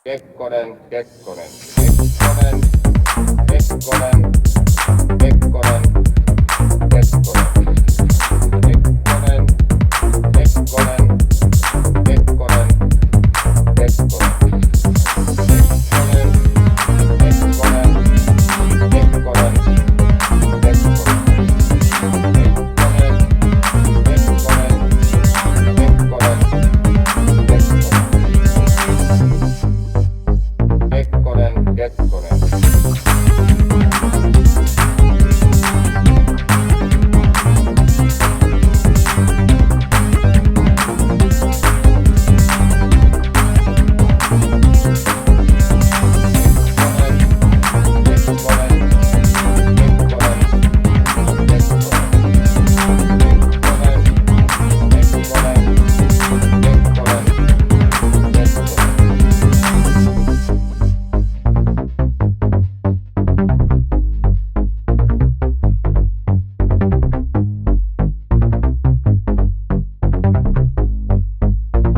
Kekkonen, Kekkonen, Kekkonen, Kekkonen, Kekkonen, Kekkonen, Kekkonen, Kekkonen, Kekkonen, Kekkonen, Kekkonen, Kekkonen, Kekkonen, Kekkonen, Kekkonen.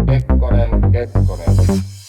Kekkonen, Kekkonen.